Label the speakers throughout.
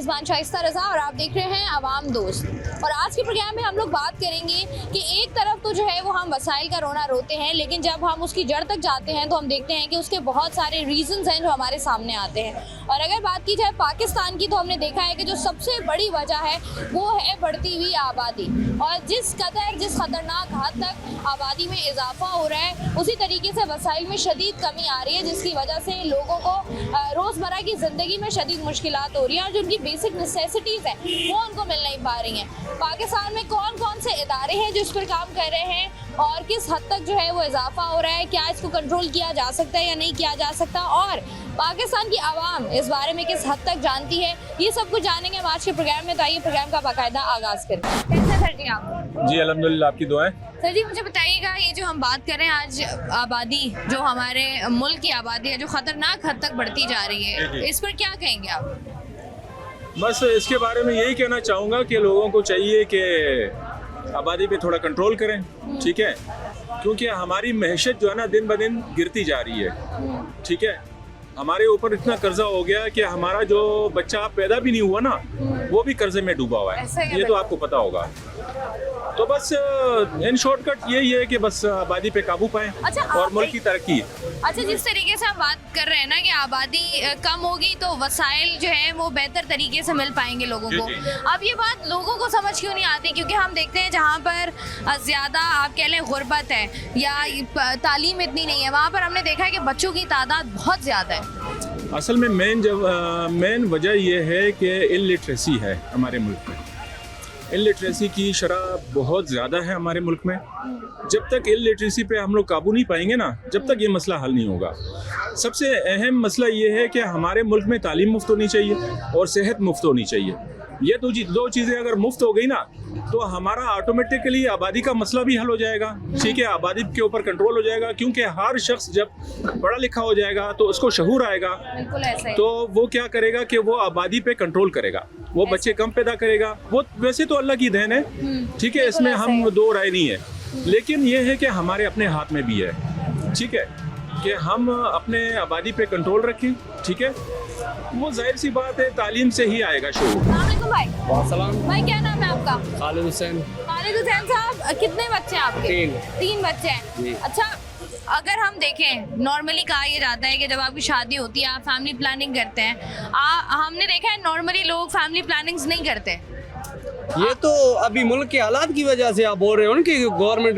Speaker 1: मेज़बान शाइस्ता रज़ा और आप देख रहे हैं आवाम दोस्त। और आज के प्रोग्राम में हम लोग बात करेंगे कि एक तरफ तो जो है वो हम वसाइल का रोना रोते हैं, लेकिन जब हम उसकी जड़ तक जाते हैं तो हम देखते हैं कि उसके बहुत सारे रीजंस हैं जो हमारे सामने आते हैं। और अगर बात की जाए पाकिस्तान की तो हमने देखा है कि जो सबसे बड़ी वजह है वो है बढ़ती हुई आबादी। और जिस खतरनाक हद तक आबादी में इजाफा हो रहा है, उसी तरीके से वसाइल में शदीद कमी आ रही है, जिसकी वजह से लोगों को रोज़मर्रा की ज़िंदगी में शदीद मुश्किलात हो रही हैं और जो उनकी बेसिक नेसेसिटीज़ हैं वो उनको मिल नहीं पा रही हैं। पाकिस्तान में कौन कौन से इदारे हैं जो इस पर काम कर रहे हैं और किस हद तक जो है वो इजाफा हो रहा है, क्या इसको कंट्रोल किया जा सकता है या नहीं किया जा सकता, और पाकिस्तान की आवाम इस बारे में किस हद तक जानती है, ये सब कुछ जानेंगे हम आज के प्रोग्राम में। तो आइए प्रोग्राम का बाकायदा आगाज़ करें। कैसे सर जी आप?
Speaker 2: जी अल्हम्दुलिल्लाह, आपकी दुआएं।
Speaker 1: सर जी मुझे बताइएगा, ये जो हम बात कर रहे हैं आज आबादी, जो हमारे मुल्क की आबादी है जो खतरनाक हद तक बढ़ती जा रही है, इस पर क्या कहेंगे आप?
Speaker 2: बस इसके बारे में यही कहना चाहूँगा कि लोगों को चाहिए कि आबादी पे थोड़ा कंट्रोल करें, ठीक है, क्योंकि हमारी महशत जो है ना दिन ब दिन गिरती जा रही है, ठीक है। हमारे ऊपर इतना कर्जा हो गया कि हमारा जो बच्चा पैदा भी नहीं हुआ ना वो भी कर्जे में डूबा हुआ है, ये तो आपको पता होगा। तो बस इन शॉर्टकट यही है कि बस आबादी पे काबू पाएं और मुल्क की तरक्की।
Speaker 1: अच्छा, जिस तरीके से हम बात कर रहे हैं ना कि आबादी कम होगी तो वसाइल जो है वो बेहतर तरीके से मिल पाएंगे लोगों को। अब ये बात लोगों को समझ क्यों नहीं आती? क्योंकि हम देखते हैं जहाँ पर ज़्यादा आप कह लें गुर्बत है या तालीम इतनी नहीं है, वहाँ पर हमने देखा है कि बच्चों की तादाद बहुत ज़्यादा है।
Speaker 2: असल में मेन वजह यह है कि इलिटरेसी है हमारे मुल्क में। इलिटरेसी की शरह बहुत ज़्यादा है हमारे मुल्क में। जब तक इलिटरेसी पे हम लोग काबू नहीं पाएंगे ना, जब तक ये मसला हल नहीं होगा। सबसे अहम मसला ये है कि हमारे मुल्क में तालीम मुफ्त होनी चाहिए और सेहत मुफ्त होनी चाहिए। ये दो चीज़ें अगर मुफ्त हो गई ना तो हमारा ऑटोमेटिकली आबादी का मसला भी हल हो जाएगा, ठीक है। आबादी के ऊपर कंट्रोल हो जाएगा, क्योंकि हर शख्स जब पढ़ा लिखा हो जाएगा तो उसको शऊर आएगा, तो वो क्या करेगा कि वो आबादी पे कंट्रोल करेगा, वो बच्चे कम पैदा करेगा। वो वैसे तो अल्लाह की देन है, ठीक है, इसमें हम दो राय नहीं है, लेकिन ये है कि हमारे अपने हाथ में भी है, ठीक है, कि हम अपने आबादी पे कंट्रोल रखें, ठीक है। वो जाहिर सी बात है तालीम से ही आएगा शऊर।
Speaker 1: भाई भाई, क्या नाम है आपका?
Speaker 3: खालिद हुसैन।
Speaker 1: खालिद हुसैन साहब, कितने बच्चे हैं आपके? तीन बच्चे हैं। अच्छा, अगर हम देखें नॉर्मली कहा यह जाता है कि जब आपकी शादी होती है आप फैमिली प्लानिंग करते हैं। हमने देखा है नॉर्मली लोग फैमिली प्लानिंग्स नहीं करते।
Speaker 3: ये तो अभी मुल्क के हालात की वजह से आप बोल रहे हो कि गवर्नमेंट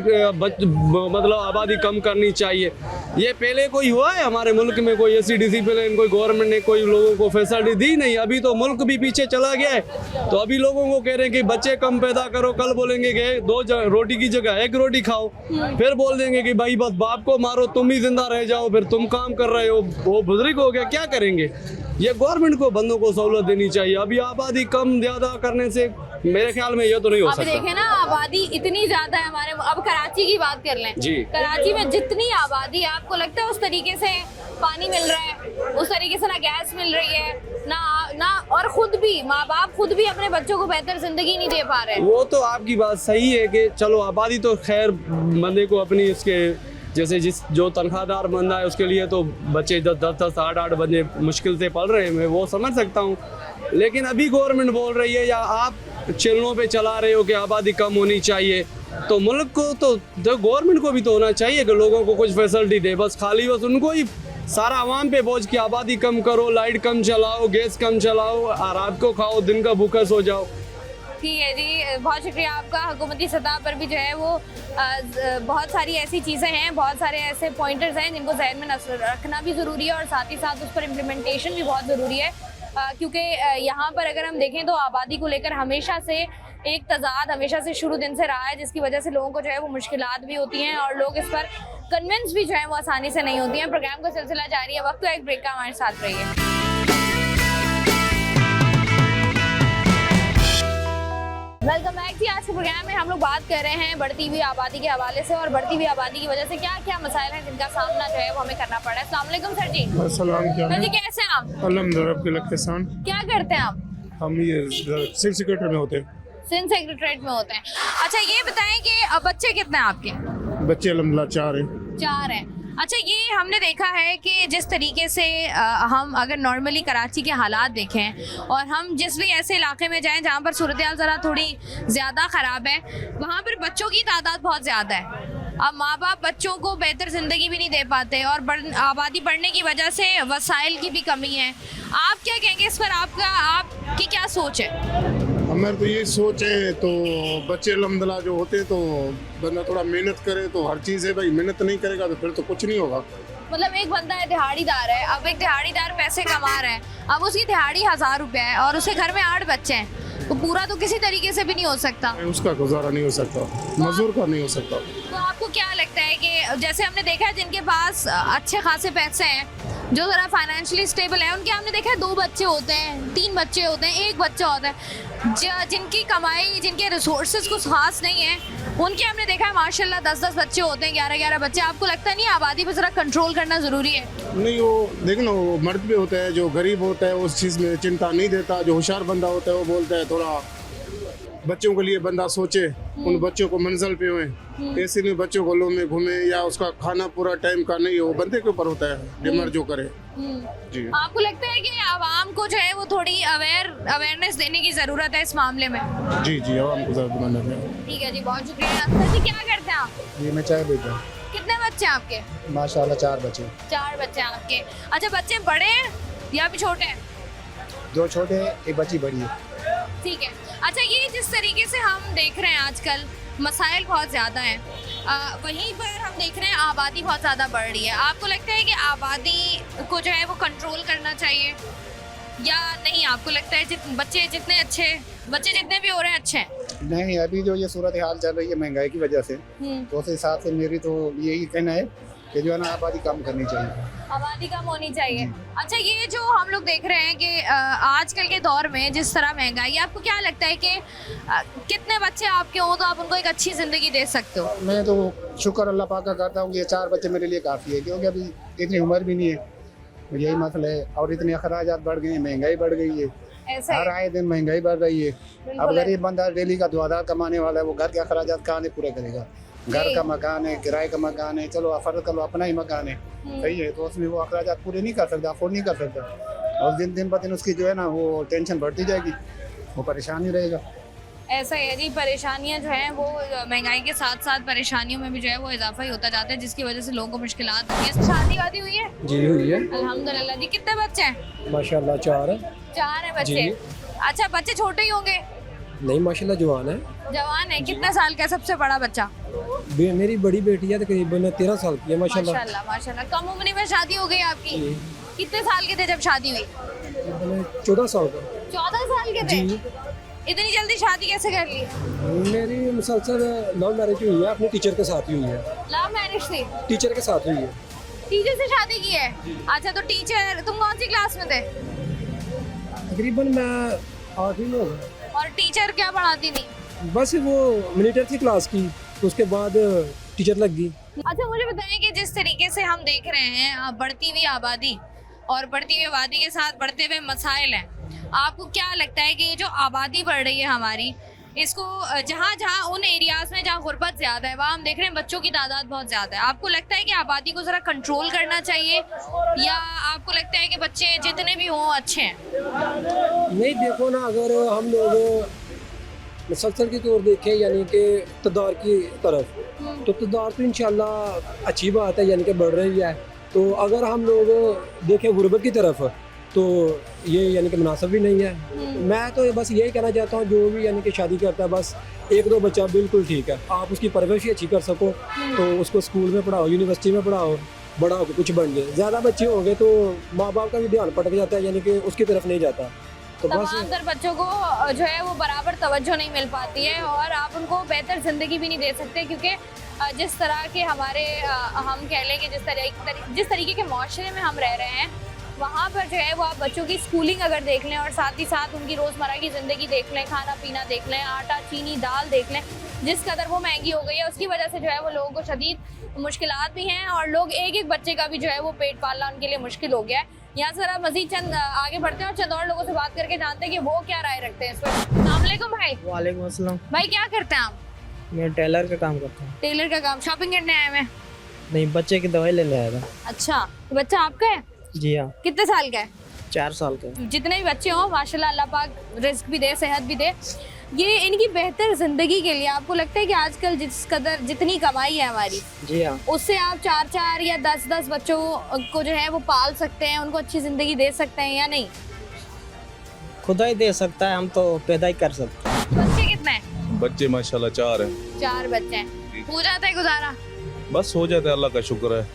Speaker 3: मतलब आबादी कम करनी चाहिए। ये पहले कोई हुआ है हमारे मुल्क में? कोई ऐसी डिसिप्लिन कोई गवर्नमेंट ने कोई लोगों को फैसिलिटी दी नहीं। अभी तो मुल्क भी पीछे चला गया है। तो अभी लोगों को कह रहे हैं कि बच्चे कम पैदा करो, कल बोलेंगे कि दो रोटी की जगह एक रोटी खाओ, फिर बोल देंगे कि भाई बस बाप को मारो तुम ही जिंदा रह जाओ, फिर तुम काम कर रहे हो, वो बुजुर्ग हो गया, क्या करेंगे? ये गवर्नमेंट को बंदों को सहूलत देनी चाहिए। अभी आबादी कम ज्यादा करने से मेरे ख्याल में ये तो नहीं हो सकता।
Speaker 1: देखें ना, आबादी इतनी ज्यादा है हमारे। अब कराची की बात कर लें
Speaker 3: जी,
Speaker 1: कराची में जितनी आबादी है, आपको लगता है उस तरीके से पानी मिल रहा है, उस तरीके से ना गैस मिल रही है ना और खुद भी माँ बाप खुद भी अपने बच्चों को बेहतर जिंदगी नहीं दे पा रहे। वो
Speaker 3: तो आपकी बात सही है कि चलो आबादी तो खैर बंदे को अपनी इसके जैसे जो तनख्वाहदार बंदा है उसके लिए तो बच्चे 10-10, 8-8 बंदे मुश्किल से पढ़ रहे हैं, मैं वो समझ सकता हूँ। लेकिन अभी गवर्नमेंट बोल रही है या आप चैनलों पे चला रहे हो कि आबादी कम होनी चाहिए, तो मुल्क को तो गवर्नमेंट को भी तो होना चाहिए कि लोगों को कुछ फैसिलिटी दे। बस उनको ही सारा आवाम पे बोझ की आबादी कम करो, लाइट कम चलाओ, गैस कम चलाओ, रात को खाओ, दिन का भूखा सो जाओ।
Speaker 1: ठीक है जी, बहुत शुक्रिया आपका। हुकूमती सतह पर भी जो है वो बहुत सारी ऐसी चीज़ें हैं, बहुत सारे ऐसे पॉइंटर्स हैं जिनको जहन में रखना भी ज़रूरी है और साथ ही साथ उस पर इम्प्लीमेंटेशन भी बहुत ज़रूरी है, क्योंकि यहाँ पर अगर हम देखें तो आबादी को लेकर हमेशा से एक तजाद हमेशा से शुरू दिन से रहा है, जिसकी वजह से लोगों को जो है वो मुश्किलात भी होती हैं और लोग इस पर कन्विंस भी जो है वो आसानी से नहीं होती हैं। प्रोग्राम का सिलसिला जारी है, वक्त तो एक ब्रेक का, हमारे साथ रहिए। वेलकम बैक जी। आज के प्रोग्राम में हम लोग बात कर रहे हैं बढ़ती हुई आबादी के हवाले से और बढ़ती हुई आबादी की वजह से क्या क्या मसाइल हैं जिनका सामना जो है वो हमें करना पड़ा है। अस्सलाम वालेकुम सर जी। सर जी, कैसे हैं आप?
Speaker 4: अल्हम्दुलिल्लाह।
Speaker 1: क्या करते हैं आप?
Speaker 4: हम ये सिविल सेक्रेटरी में होते हैं।
Speaker 1: सिंध सेक्रेटरीट में होते हैं। अच्छा, ये बताएं कि बच्चे कितने हैं आपके?
Speaker 4: बच्चे अल्हम्दुलिल्लाह 4 हैं।
Speaker 1: 4 हैं। अच्छा, ये हमने देखा है कि जिस तरीके से हम अगर नॉर्मली कराची के हालात देखें और हम जिस भी ऐसे इलाके में जाएं जहाँ पर सूरत हाल ज़रा थोड़ी ज़्यादा ख़राब है, वहाँ पर बच्चों की तादाद बहुत ज़्यादा है। अब माँ बाप बच्चों को बेहतर ज़िंदगी भी नहीं दे पाते और आबादी बढ़ने की वजह से वसाइल की भी कमी है। आप क्या कहेंगे इस पर, आपकी क्या सोच है?
Speaker 4: हमारे तो ये सोच है, तो बच्चे अलहमदुलिल्लाह जो होते हैं तो बंदा थोड़ा मेहनत करे तो हर चीज़ है भाई, मेहनत नहीं करेगा तो फिर तो कुछ नहीं होगा।
Speaker 1: मतलब एक बंदा है दिहाड़ीदार है, अब एक दिहाड़ीदार पैसे कमा रहा है, अब उसकी दिहाड़ी 1000 रुपये है और उसके घर में 8 बच्चे हैं, तो पूरा तो किसी तरीके से भी नहीं हो सकता।
Speaker 4: उसका गुजारा नहीं हो सकता, मजदूर का नहीं हो सकता।
Speaker 1: तो आपको क्या लगता है कि जैसे हमने देखा है जिनके पास अच्छे खासे पैसे हैं, जो ज़रा फाइनेंशियली स्टेबल है, उनके हमने देखा है 2 बच्चे होते हैं, 3 बच्चे होते हैं, 1 बच्चा होता है। जिनकी कमाई, जिनके रिसोर्सेज कुछ खास नहीं है, उनके हमने देखा है माशाल्लाह 10-10 बच्चे होते हैं, 11-11 बच्चे। आपको लगता नहीं आबादी पर ज़रा कंट्रोल करना ज़रूरी है?
Speaker 4: नहीं, वो देख ना, वो मर्द भी होता है जो गरीब होता है उस चीज़ में चिंता नहीं देता, जो होशियार बंदा होता है वो बोलता है थोड़ा बच्चों के लिए बंदा सोचे, उन बच्चों को मंजिल पे हुए, ऐसे नहीं बच्चों को लो में घूमे या उसका खाना पूरा टाइम का नहीं, वो बंदे के ऊपर होता है, डिमांड जो करे। जी,
Speaker 1: आपको लगता है कि आवाम को जो है वो थोड़ी अवेयरनेस देने की ज़रूरत है इस मामले में?
Speaker 4: जी जी, आवाम को ज़्यादा डिमांड है।
Speaker 1: ठीक है जी, बहुत शुक्रिया। अंकल जी, क्या करते हैं आप?
Speaker 5: ये मैं चाय बेच रहा हूँ।
Speaker 1: कितने बच्चे हैं आपके?
Speaker 5: माशाल्लाह 4 बच्चे।
Speaker 1: 4 बच्चे हैं आपके। अच्छा, बच्चे बड़े हैं या भी छोटे हैं?
Speaker 5: 2 छोटे हैं, एक बच्ची बड़ी है।
Speaker 1: ठीक है। अच्छा, ये जिस तरीके से हम देख रहे हैं आजकल मसाइल बहुत ज़्यादा हैं, वहीं पर हम देख रहे हैं आबादी बहुत ज़्यादा बढ़ रही है। आपको लगता है कि आबादी को जो है वो कंट्रोल करना चाहिए या नहीं? आपको लगता है बच्चे जितने भी हो रहे हैं अच्छे हैं?
Speaker 5: नहीं, अभी जो ये सूरत हाल चल रही है महंगाई की वजह से, तो उस हिसाब से मेरी तो यही कहना है कि जो है ना आबादी कम करनी चाहिए।
Speaker 1: आबादी कम होनी चाहिए। अच्छा, ये जो हम लोग देख रहे हैं कि आजकल के दौर में जिस तरह महंगाई है, आपको क्या लगता है कि कितने बच्चे आपके हों तो आप उनको एक अच्छी ज़िंदगी दे सकते हो?
Speaker 5: मैं तो शुक्र अल्लाह पाक का करता हूँ कि ये 4 बच्चे मेरे लिए काफ़ी है, क्योंकि अभी इतनी उम्र भी नहीं है, यही मसला है। और इतने अखराजात बढ़ गए हैं, महंगाई बढ़ गई है,
Speaker 1: ऐसा
Speaker 5: हर आए दिन महंगाई बढ़ रही है। अब गरीब बंदा डेली का 2000 कमाने वाला है, वो घर के अखराजात कहाँ से पूरे करेगा? घर का मकान है, किराए का मकान है, चलो फर्ज कर लो अपना ही मकान है, सही है, तो उसमें वो अखराजात पूरे नहीं कर सकता, अफोर्ड नहीं कर सकता, और दिन ब दिन उसकी जो है ना वो टेंशन बढ़ती जाएगी, वो परेशानी रहेगा।
Speaker 1: ऐसा है जी, परेशानियां जो हैं वो महंगाई के साथ साथ परेशानियों में भी जो है वो इजाफा ही होता जाता है, जिसकी वजह से लोगों को मुश्किलात होती है। शादी वादी हुई है?
Speaker 6: जी हुई है,
Speaker 1: अल्हम्दुलिल्लाह जी। कितने बच्चे हैं?
Speaker 6: माशाल्लाह 4 है।
Speaker 1: 4 हैं बच्चे। अच्छा, बच्चे छोटे ही होंगे?
Speaker 6: नहीं, माशाल्लाह जवान है।
Speaker 1: जवान है। कितने साल का है सबसे बड़ा बच्चा?
Speaker 6: मेरी बड़ी बेटी है तकरीबन 13 साल की है। माशाल्लाह
Speaker 1: माशाल्लाह माशाल्लाह। कम उम्र में शादी हो गई आपकी? कितने साल के थे जब शादी हुई?
Speaker 6: 14 साल का।
Speaker 1: 14 साल के थे? इतनी जल्दी शादी कैसे कर ली?
Speaker 6: मेरी मुसलसल लव मैरिज हुई है, अपने टीचर के साथ ही हुई है।
Speaker 1: लव मैरिज थी?
Speaker 6: टीचर के साथ हुई है।
Speaker 1: टीचर से शादी की है? अच्छा, तो टीचर, तुम कौन सी क्लास में थे?
Speaker 6: तकरीबन मैं 8वीं में होगा।
Speaker 1: और टीचर क्या पढ़ाती थी?
Speaker 6: बस वो मॉनिटर थी क्लास की, तो उसके बाद टीचर लग गई।
Speaker 1: अच्छा, मुझे बताएं कि जिस तरीके से हम देख रहे हैं बढ़ती हुई आबादी और बढ़ती हुई आबादी के साथ बढ़ते हुए मसाइल हैं, आपको क्या लगता है कि ये जो आबादी बढ़ रही है हमारी, इसको जहाँ जहाँ उन एरियाज़ में जहाँ गुर्बत ज़्यादा है वहाँ हम देख रहे हैं बच्चों की तादाद बहुत ज़्यादा है, आपको लगता है कि आबादी को ज़रा कंट्रोल करना चाहिए या आपको लगता है कि बच्चे जितने भी हों अच्छे हैं?
Speaker 6: नहीं, देखो ना, अगर हम लोग मुसलसल की तौर देखें यानी कि इक़्तिदार की तरफ, तो इक़्तिदार तो इंशाल्लाह अच्छी बात है, यानी कि बढ़ रही है। तो अगर हम लोग देखें गुर्बत की तरफ, तो ये यानी कि मुनासिब भी नहीं है। मैं तो बस यही कहना चाहता हूँ, जो भी यानी कि शादी करता है बस 1-2 बच्चा बिल्कुल ठीक है, आप उसकी परवरिश ही अच्छी कर सको तो उसको स्कूल में पढ़ाओ, यूनिवर्सिटी में पढ़ाओ, बड़ा होकर कुछ बन जाए। ज़्यादा बच्चे होंगे तो माँ बाप का भी ध्यान पटक जाता है, यानी कि उसकी तरफ नहीं जाता। तो बस
Speaker 1: तमाम तर बच्चों को जो है वो बराबर तवज्जो नहीं मिल पाती है और आप उनको बेहतर ज़िंदगी भी नहीं दे सकते, क्योंकि जिस तरह के हमारे हम कह लें कि जिस तरीके के माशरे में हम रह रहे हैं, वहाँ पर जो है वो आप बच्चों की स्कूलिंग अगर देख लें और साथ ही साथ उनकी रोज़मर्रा की ज़िंदगी देख लें, खाना पीना देख लें, आटा चीनी दाल देख लें, जिस कदर वो महंगी हो गई है उसकी वजह से जो है वो लोगों को शदीद मुश्किलात भी हैं और लोग एक बच्चे का भी जो है वो पेट पालना उनके लिए मुश्किल हो गया है। यहाँ से ज़रा मज़ीद चंद आगे बढ़ते हैं और चंद और लोगों से बात करके जानते हैं कि वो क्या राय रखते हैं इस पर। अस्सलाम वालेकुम भाई।
Speaker 7: वालेकुम अस्सलाम।
Speaker 1: भाई क्या करते हैं आप?
Speaker 7: मैं टेलर का काम करता हूँ।
Speaker 1: टेलर का काम। शॉपिंग करने आए हैं?
Speaker 7: नहीं, बच्चे की दवाई लेने आया था।
Speaker 1: अच्छा, तो बच्चा आपका है?
Speaker 7: जी हाँ,
Speaker 1: कितने साल का है?
Speaker 7: 4 साल का।
Speaker 1: जितने भी बच्चे हों माशाल्लाह, अल्लाह पाक रिस्क भी दे, सेहत भी दे। ये इनकी बेहतर ज़िंदगी के लिए आपको लगता है कि आजकल जिस कदर जितनी कमाई है हमारी,
Speaker 7: जी हाँ,
Speaker 1: उससे आप 4-4 या 10-10 बच्चों को जो है वो पाल सकते हैं, उनको अच्छी ज़िंदगी दे सकते हैं या नहीं?
Speaker 7: खुदा ही दे सकता है, हम तो पैदा ही कर सकते हैं।
Speaker 1: बच्चे कितने हैं?
Speaker 8: बच्चे माशाल्लाह 4 हैं।
Speaker 1: 4 बच्चे हैं, हो जाता है गुजारा?
Speaker 8: बस हो जाता है, अल्लाह का शुक्र है।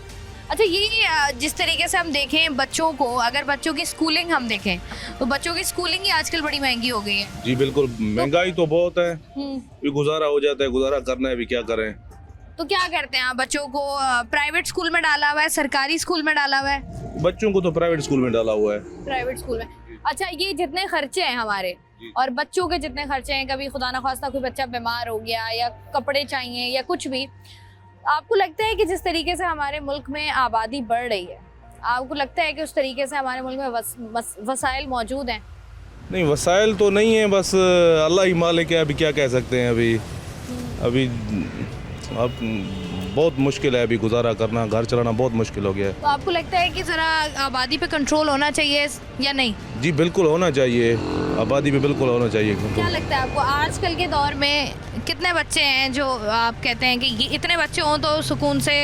Speaker 1: अच्छा, ये जिस तरीके से हम देखें बच्चों को, अगर बच्चों की स्कूलिंग हम देखें तो बच्चों की स्कूलिंग ही आजकल बड़ी महंगी हो गई है।
Speaker 8: जी बिल्कुल, महंगाई तो बहुत है, भी गुजारा हो जाता है, गुजारा करना है भी क्या करें।
Speaker 1: तो क्या करते हैं आप बच्चों को? प्राइवेट स्कूल में डाला हुआ है, सरकारी स्कूल में डाला हुआ है?
Speaker 8: बच्चों को तो प्राइवेट स्कूल में डाला हुआ है।
Speaker 1: प्राइवेट स्कूल में। अच्छा, ये जितने खर्चे हैं हमारे और बच्चों के जितने खर्चे हैं, कभी खुदा ना खास्ता कोई बच्चा बीमार हो गया या कपड़े चाहिए या कुछ भी, आपको लगता है कि जिस तरीके से हमारे मुल्क में आबादी बढ़ रही है, आपको लगता है कि उस तरीके से हमारे मुल्क में वसाइल मौजूद हैं?
Speaker 8: नहीं, वसाइल तो नहीं है, बस अल्लाह ही मालिक है, अभी क्या कह सकते हैं। अभी अब बहुत मुश्किल है अभी गुजारा करना, घर चलाना बहुत मुश्किल हो गया है।
Speaker 1: तो आपको लगता है कि ज़रा आबादी पे कंट्रोल होना चाहिए या नहीं?
Speaker 8: जी बिल्कुल होना चाहिए, आबादी पे बिल्कुल होना चाहिए।
Speaker 1: क्या लगता है आपको आजकल के दौर में कितने बच्चे हैं जो आप कहते हैं कि ये इतने बच्चे हों तो सुकून से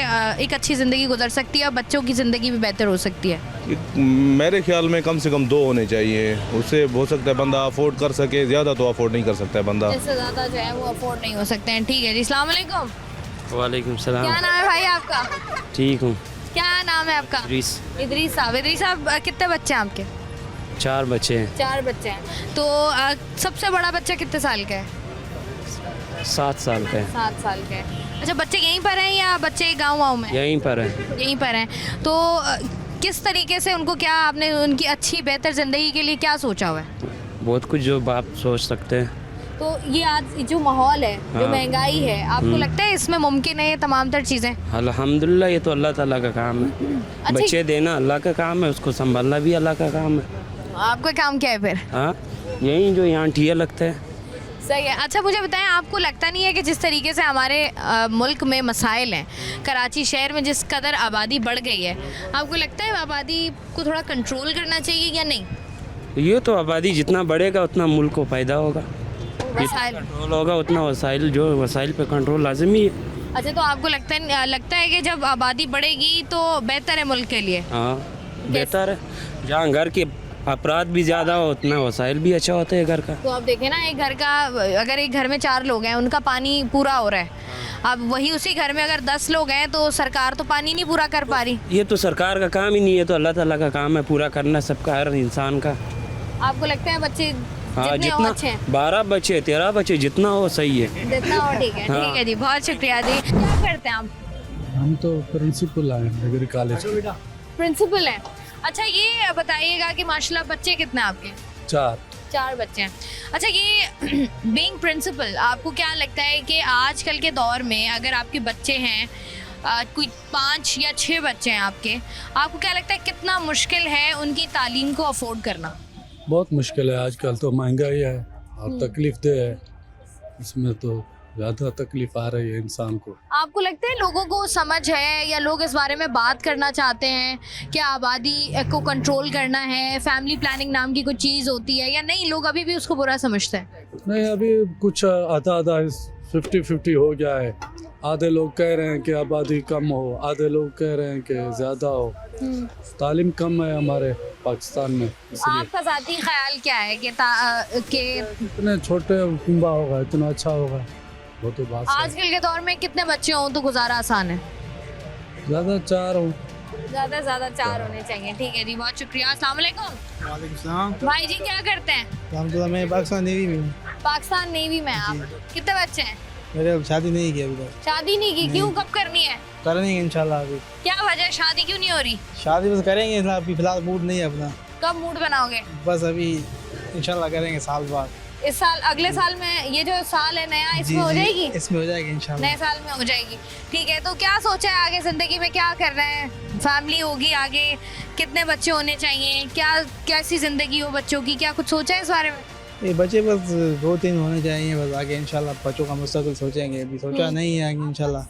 Speaker 1: एक अच्छी ज़िंदगी गुजर सकती है और बच्चों की ज़िंदगी भी बेहतर हो सकती है?
Speaker 8: मेरे ख्याल में कम से कम 2 होने चाहिए, उससे हो सकता है बंदा अफोर्ड कर सके, ज़्यादा तो अफोर्ड नहीं कर सकता है बंदा।
Speaker 1: इससे ज़्यादा जो है वो अफोर्ड नहीं हो सकते हैं। ठीक है जी, अस्सलाम वालेकुम।
Speaker 7: वालेकुम सलाम।
Speaker 1: क्या नाम है भाई आपका?
Speaker 7: ठीक हूँ।
Speaker 1: क्या नाम है आपका?
Speaker 7: इदरीस।
Speaker 1: इदरीस साहब। इदरीस साहब, कितने बच्चे हैं आपके?
Speaker 7: 4 बच्चे हैं।
Speaker 1: 4 बच्चे हैं। तो सबसे बड़ा बच्चा कितने साल का है?
Speaker 7: 7 साल का है।
Speaker 1: 7 साल का है। अच्छा, बच्चे यहीं पर हैं या बच्चे गाँव में?
Speaker 7: यहीं पर है।
Speaker 1: यहीं पर हैं। तो किस तरीके से उनको, क्या आपने उनकी अच्छी बेहतर ज़िंदगी के लिए क्या सोचा हुआ है?
Speaker 7: बहुत कुछ जो बाप सोच सकते हैं।
Speaker 1: तो ये आज जो माहौल है, जो
Speaker 7: हाँ।
Speaker 1: महंगाई है, आपको लगता है इसमें मुमकिन है ये तमाम तर चीज़ें?
Speaker 7: अल्हम्दुलिल्लाह, ये तो अल्लाह ताला का काम है।
Speaker 1: अच्छा,
Speaker 7: बच्चे देना अल्लाह का काम है, उसको संभालना भी अल्लाह का काम है।
Speaker 1: आपका काम क्या है फिर?
Speaker 7: हाँ, यही जो यहाँ ठिया लगता है।
Speaker 1: सही है। अच्छा, मुझे बताएं, आपको लगता नहीं है कि जिस तरीके से हमारे मुल्क में मसाइल हैं, कराची शहर में जिस कदर आबादी बढ़ गई है, आपको लगता है आबादी को थोड़ा कंट्रोल करना चाहिए या नहीं?
Speaker 7: ये तो आबादी जितना बढ़ेगा उतना मुल्क को फ़ायदा होगा,
Speaker 1: वसाइल।
Speaker 7: कंट्रोल होगा उतना वसाइल पे कंट्रोल लाजमी है।
Speaker 1: अच्छा, तो आपको लगता है कि जब आबादी बढ़ेगी तो बेहतर है मुल्क के लिए?
Speaker 7: हाँ, बेहतर है। जहाँ घर के अपराध भी ज़्यादा हो उतना वसाइल भी अच्छा होता है घर का।
Speaker 1: तो आप देखें ना, एक घर का, अगर एक घर में 4 लोग हैं, उनका पानी पूरा हो रहा है, अब वही उसी घर में अगर 10 लोग हैं तो सरकार तो पानी नहीं पूरा कर पा रही।
Speaker 7: ये तो सरकार का काम ही नहीं है, तो अल्लाह ताला का काम है पूरा करना सबका, हर इंसान का।
Speaker 1: आपको लगता है बच्चे
Speaker 7: हाँ,
Speaker 1: जितने हो
Speaker 7: जितना
Speaker 1: अच्छे हैं?
Speaker 7: 12 बच्चे 13 बच्चे जितना हो सही है।
Speaker 1: जितना हो ठीक है।
Speaker 7: हाँ।
Speaker 1: ठीक है जी, बहुत शुक्रिया जी। क्या करते हैं आप?
Speaker 9: हम तो प्रिंसिपल हैं डिग्री कॉलेज के।
Speaker 1: प्रिंसिपल हैं। अच्छा, ये बताइएगा कि माशाल्लाह बच्चे कितने हैं आपके? 4 बच्चे हैं। अच्छा, ये बीइंग प्रिंसिपल, आपको क्या लगता है कि आजकल के दौर में अगर आपके बच्चे हैं, कोई 5 या 6 बच्चे हैं आपको क्या लगता है कितना मुश्किल है उनकी तालीम को अफोर्ड करना?
Speaker 9: बहुत मुश्किल है, आजकल तो महंगाई है और तकलीफ दे है, इसमें तो ज़्यादा तकलीफ आ रही है इंसान को।
Speaker 1: आपको लगता है लोगों को समझ है या लोग इस बारे में बात करना चाहते हैं कि आबादी को कंट्रोल करना है, फैमिली प्लानिंग नाम की कोई चीज़ होती है, या नहीं लोग अभी भी उसको बुरा समझते हैं?
Speaker 9: नहीं, अभी कुछ आधा 50-50 हो गया है। आधे लोग कह रहे हैं कि आबादी कम हो, आधे लोग कह रहे हैं कि ज़्यादा हो। तालीम कम है हमारे पाकिस्तान में, इसलिए।
Speaker 1: आपका ज़ाती ख्याल क्या है कि
Speaker 9: इतने छोटे कुंबा होगा इतना अच्छा होगा, वो तो बात है।
Speaker 1: आजकल के दौर में कितने बच्चे हों तो गुजारा आसान है?
Speaker 9: ज़्यादा 4 हो।
Speaker 1: ज़्यादा से ज़्यादा 4 होने चाहिए। ठीक है जी, बहुत शुक्रिया। अस्सलाम वालेकुम।
Speaker 10: वालेकुम सलाम।
Speaker 1: भाई जी, क्या करते हैं?
Speaker 10: हम तो मैं पाकिस्तान नेवी में हूँ।
Speaker 1: पाकिस्तान नेवी में आप? कितने बच्चे हैं?
Speaker 10: मेरे शादी नहीं की अभी तक।
Speaker 1: शादी नहीं की? क्यों, कब करनी है?
Speaker 10: करेंगे इंशाल्लाह अभी।
Speaker 1: क्या वजह, शादी क्यों नहीं हो रही?
Speaker 10: शादी बस करेंगे, अभी फिलहाल मूड नहीं है अपना।
Speaker 1: कब मूड बनाओगे?
Speaker 10: बस अभी इंशाल्लाह करेंगे साल बाद।
Speaker 1: इस साल, अगले साल में? ये जो साल है नया, इसमें हो जाएगी?
Speaker 10: इसमें हो जाएगी इंशाल्लाह।
Speaker 1: नए साल में हो जाएगी। ठीक है, तो क्या सोचा है आगे ज़िंदगी में, क्या कर रहे हैं? फैमिली होगी आगे, कितने बच्चे होने चाहिए, क्या कैसी ज़िंदगी हो बच्चों की, क्या कुछ सोचा है इस बारे में?
Speaker 10: ये बच्चे बस 2-3 होने चाहिए बस, आगे इंशाल्लाह बच्चों का मुस्तकबिल सोचेंगे, अभी सोचा नहीं है आगे इंशाल्लाह।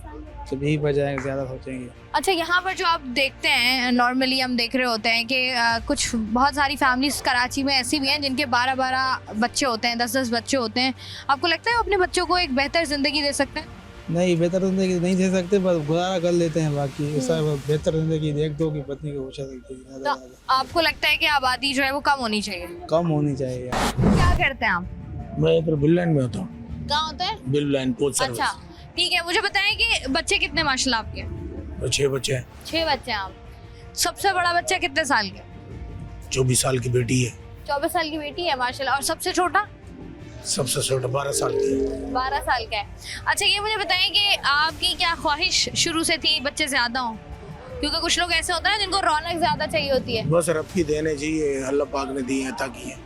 Speaker 10: जब यही पर जाएंगे ज़्यादा सोचेंगे।
Speaker 1: अच्छा, यहाँ पर जो आप देखते हैं, नॉर्मली हम देख रहे होते हैं कि कुछ बहुत सारी फैमिलीज कराची में ऐसी भी हैं जिनके 12-12 बच्चे होते हैं, 10-10 बच्चे होते हैं। आपको लगता है वो अपने बच्चों को एक बेहतर ज़िंदगी दे सकते हैं?
Speaker 10: नहीं, बेहतर ज़िंदगी नहीं दे सकते, बस गुजारा कर लेते हैं। बाकी ऐसा बेहतर ज़िंदगी देख दो कि पत्नी को पूछा सकती है।
Speaker 1: तो आपको लगता है कि आबादी जो है वो कम होनी चाहिए?
Speaker 10: कम होनी चाहिए।
Speaker 1: क्या करते हैं आप?
Speaker 5: मैं इधर बिललैंड में होता हूँ।
Speaker 1: कहाँ होता है?
Speaker 5: बिललैंड पोस्ट
Speaker 1: अच्छा, ठीक है। मुझे बताएं कि बच्चे कितने माशाल्लाह आपके?
Speaker 5: 6 बच्चे हैं।
Speaker 1: 6 बच्चे हैं आप। सबसे बड़ा बच्चा कितने साल का?
Speaker 5: 24 साल की बेटी है।
Speaker 1: 24 साल की बेटी है माशाल्लाह। और सबसे छोटा?
Speaker 5: सबसे छोटा 12 साल की है।
Speaker 1: 12 साल का है। अच्छा, ये मुझे बताएं कि आपकी क्या ख्वाहिश शुरू से थी बच्चे ज़्यादा हों? क्योंकि कुछ लोग ऐसे होते हैं जिनको रौनक ज़्यादा चाहिए होती है।
Speaker 5: बस रब की देन है जी, ये अल्लाह पाक ने दी है ताकि है।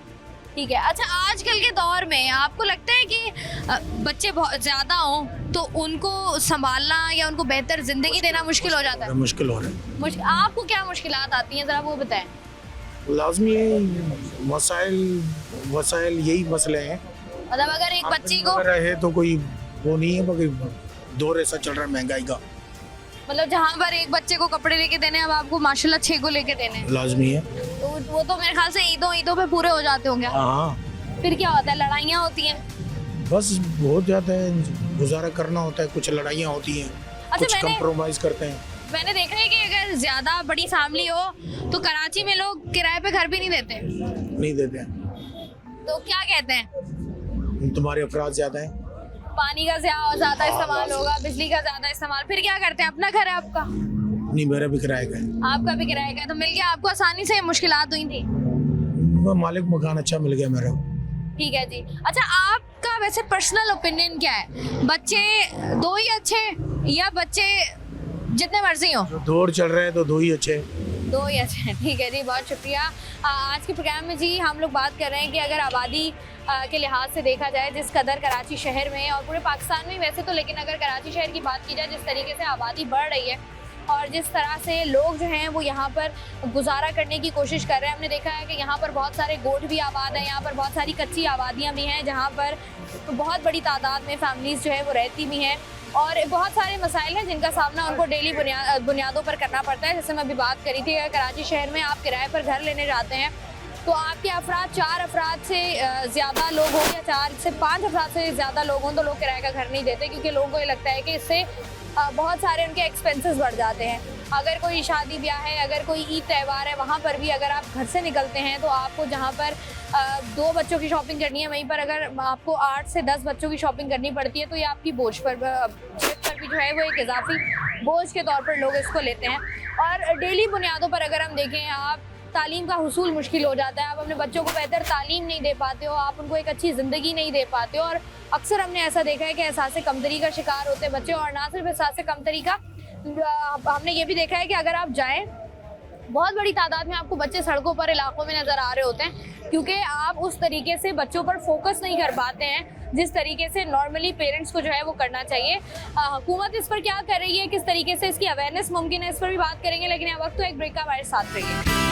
Speaker 1: ठीक है। अच्छा, आजकल के दौर में आपको लगता है कि बच्चे बहुत ज़्यादा हों तो उनको संभालना या उनको बेहतर ज़िंदगी देना मुश्किल हो जाता है?
Speaker 5: मुश्किल हो रहा है।
Speaker 1: आपको क्या मुश्किलात आती हैं, ज़रा वो बताएं।
Speaker 5: लाजमी है, वसाइल यही मसले हैं।
Speaker 1: मतलब अगर एक बच्ची को
Speaker 5: है तो कोई वो नहीं है, मगर दौर ऐसा चल रहा है महंगाई का।
Speaker 1: मतलब जहाँ पर एक बच्चे को कपड़े लेके देने, अब आपको माशाल्लाह 6 को लेके देने हैं।
Speaker 5: लाजमी है।
Speaker 1: तो वो तो मेरे ख्याल से ईदों पे पूरे हो जाते होंगे।
Speaker 5: हाँ,
Speaker 1: फिर क्या होता है? लड़ाइयाँ होती हैं?
Speaker 5: बस बहुत ज़्यादा है, गुजारा करना होता है, कुछ लड़ाइयाँ होती हैं, कुछ कंप्रोमाइज़ करते हैं।
Speaker 1: मैंने देखा है कि अगर ज्यादा बड़ी फैमिली हो तो कराची में लोग किराए पे घर भी नहीं देते।
Speaker 5: नहीं देते हैं।
Speaker 1: तो क्या कहते हैं?
Speaker 5: तुम्हारे अफराद ज़्यादा हैं।
Speaker 1: पानी का ज्यादा इस्तेमाल होगा, बिजली का ज्यादा इस्तेमाल। फिर क्या करते हैं? अपना घर है आपका?
Speaker 5: नहीं, मेरा भी किराए का है।
Speaker 1: आपका भी किराए का है। तो मिल गया आपको आसानी से? मुश्किलात हुई थी?
Speaker 5: मालिक मकान अच्छा मिल गया मेरा।
Speaker 1: ठीक है जी। अच्छा, आपका वैसे पर्सनल ओपिनियन क्या है? बच्चे 2 ही अच्छे या बच्चे जितने मर्जी हो?
Speaker 5: दौर चल रहा है तो 2 ही अच्छे।
Speaker 1: 2 ही अच्छे। ठीक है जी, बहुत शुक्रिया। आज के प्रोग्राम में जी हम लोग बात कर रहे हैं कि अगर आबादी के लिहाज से देखा जाए, जिस कदर कराची शहर में और पूरे पाकिस्तान में वैसे तो, लेकिन अगर कराची शहर की बात की जाए, जिस तरीके से आबादी बढ़ रही है और जिस तरह से लोग जो हैं वो यहाँ पर गुजारा करने की कोशिश कर रहे हैं। हमने देखा है कि यहाँ पर बहुत सारे गोठ भी आबाद हैं, यहाँ पर बहुत सारी कच्ची आबादियाँ भी हैं जहाँ पर बहुत बड़ी तादाद में फैमिलीज़ जो है वो रहती भी हैं और बहुत सारे मसाइल हैं जिनका सामना उनको डेली बुनियादों पर करना पड़ता है। जैसे मैं अभी बात करी थी, अगर कराची शहर में आप किराए पर घर लेने जाते हैं तो आपके अफराद 4 अफराद से ज़्यादा लोग हों या 4 से 5 अफराद से ज़्यादा लोग हों तो लोग किराए का घर नहीं देते, क्योंकि लोगों को ये लगता है कि इससे बहुत सारे उनके एक्सपेंसेस बढ़ जाते हैं। अगर कोई शादी ब्याह है, अगर कोई ईद त्यौहार है, वहाँ पर भी अगर आप घर से निकलते हैं तो आपको जहाँ पर 2 बच्चों की शॉपिंग करनी है, वहीं पर अगर आपको 8 से 10 बच्चों की शॉपिंग करनी पड़ती है तो ये आपकी बोझ पर भी जो है वो एक इजाफी बोझ के तौर पर लोग इसको लेते हैं। और डेली बुनियादों पर अगर हम देखें, आप तालीम का हुसूल मुश्किल हो जाता है, आप अपने बच्चों को बेहतर तालीम नहीं दे पाते हो, आप उनको एक अच्छी ज़िंदगी नहीं दे पाते हो और अक्सर हमने ऐसा देखा है कि एहसास कमतरी का शिकार होते हैं बच्चे। और ना सिर्फ एहसास कमतरी का, हमने ये भी देखा है कि अगर आप जाएं, बहुत बड़ी तादाद में आपको बच्चे सड़कों पर इलाकों में नज़र आ रहे होते हैं, क्योंकि आप उस तरीके से बच्चों पर फोकस नहीं कर पाते हैं जिस तरीके से नॉर्मली पेरेंट्स को जो है वो करना चाहिए। हुकूमत इस पर क्या कर रही है, किस तरीके से इसकी अवेयरनेस मुमकिन है, इस पर भी बात करेंगे, लेकिन यह वक्त तो एक ब्रेक का हमारे साथ रहिए।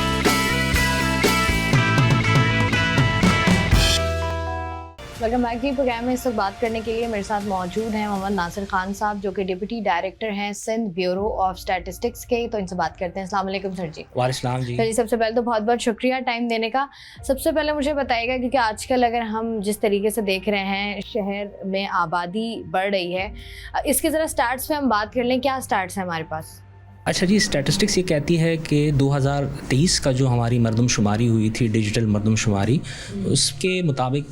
Speaker 1: वेलकम बैक जी। प्रोग्राम में इस वक्त बात करने के लिए मेरे साथ मौजूद हैं मोहम्मद नासिर खान साहब, जो कि डिप्टी डायरेक्टर हैं सिंध ब्यूरो ऑफ स्टैटिस्टिक्स के। तो इनसे बात करते हैं। अस्सलाम वालेकुम सर जी।
Speaker 7: वालेकुम जी।
Speaker 1: जी, सबसे पहले तो बहुत बहुत शुक्रिया टाइम देने का। सबसे पहले मुझे बताइएगा, क्योंकि आजकल अगर हम जिस तरीके से देख रहे हैं शहर में आबादी बढ़ रही है, इसके ज़रा स्टार्ट्स पे हम बात कर लें। क्या स्टार्ट्स हैं हमारे पास?
Speaker 7: अच्छा जी, स्टैटिस्टिक्स ये कहती है कि 2023 का जो हमारी मरदमशुमारी हुई थी, डिजिटल मरदमशुमारी, उसके मुताबिक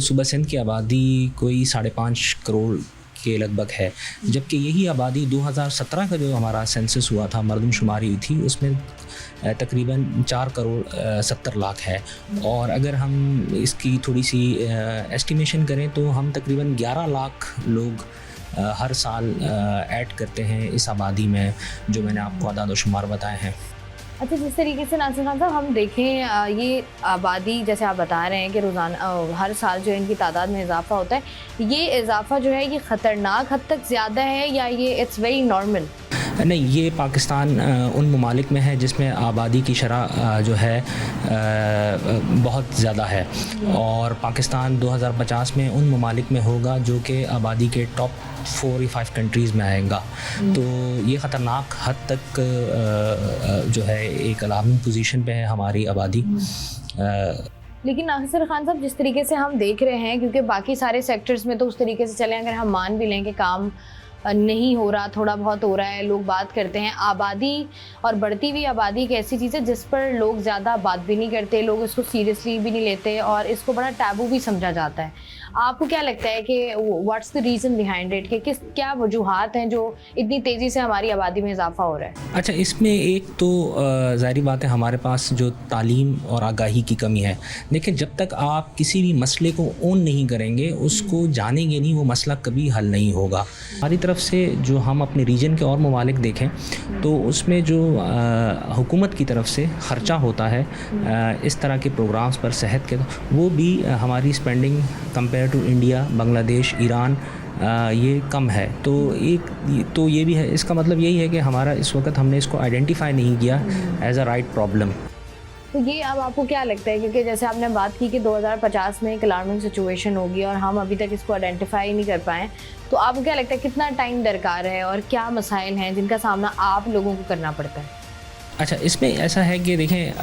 Speaker 7: सूबा सिंध की आबादी कोई 5.5 करोड़ के लगभग है, जबकि यही आबादी 2017 का जो हमारा सेंसस हुआ था, मरदमशुमारी हुई थी, उसमें तकरीबन 4 करोड़ 70 लाख है। और अगर हम इसकी थोड़ी सी एस्टिमेशन करें तो हम तकरीबन 11 लाख लोग हर साल ऐड करते हैं इस आबादी में, जो मैंने आपको आदाद व शुमार बताए हैं।
Speaker 1: अच्छा, जिस तरीके से नासिर खान साहब हम देखें, ये आबादी जैसे आप बता रहे हैं कि रोज़ाना हर साल जो इनकी तादाद में इजाफा होता है, ये इजाफा जो है ये ख़तरनाक हद तक ज़्यादा है या ये इट्स वेरी नॉर्मल?
Speaker 7: नहीं, ये पाकिस्तान उन ममालिक में है जिसमें आबादी की शरह जो है बहुत ज़्यादा है, और पाकिस्तान 2050 में उन ममालिक में होगा जो कि आबादी के टॉप 4 या 5 कंट्रीज़ में आएगा। तो ये ख़तरनाक हद तक जो है एक अलार्मिंग पोजीशन पे है हमारी आबादी।
Speaker 1: लेकिन नासिर खान साहब, जिस तरीके से हम देख रहे हैं, क्योंकि बाकी सारे सेक्टर्स में तो उस तरीके से चले, अगर हम मान भी लें कि काम नहीं हो रहा, थोड़ा बहुत हो रहा है, लोग बात करते हैं, आबादी और बढ़ती हुई आबादी एक ऐसी चीज़ है जिस पर लोग ज़्यादा बात भी नहीं करते, लोग इसको सीरियसली भी नहीं लेते और इसको बड़ा टैबू भी समझा जाता है। आपको क्या लगता है कि what's the reason behind it, कि क्या वजूहात हैं जो इतनी तेज़ी से हमारी आबादी में इजाफा हो रहा है?
Speaker 7: अच्छा, इसमें एक तो ज़ाहिरी बात है हमारे पास जो तालीम और आगाही की कमी है। देखिए, जब तक आप किसी भी मसले को ओन नहीं करेंगे, उसको जानेंगे नहीं, वो मसला कभी हल नहीं होगा। हमारी तरफ से जो हम अपने रीजन के और ममालिक देखें तो उसमें जो हुकूमत की तरफ से ख़र्चा होता है इस तरह के प्रोग्राम्स पर, सेहत के, वो भी हमारी spending compare to India, Bangladesh, Iran ये कम है। तो ये भी है, इसका मतलब यही है कि हमारा इस वक्त हमने इसको आइडेंटिफाई नहीं किया एज अ राइट प्रॉब्लम।
Speaker 1: तो ये अब आपको क्या लगता है, क्योंकि जैसे आपने बात की कि 2050 में एक अलार्मिंग सिचुएशन होगी और हम अभी तक इसको आइडेंटिफाई नहीं कर पाए, तो आपको क्या लगता है कितना टाइम दरकार है और क्या मसाइल हैं जिनका सामना आप लोगों को करना पड़ता है?
Speaker 7: अच्छा, इसमें ऐसा है कि देखें,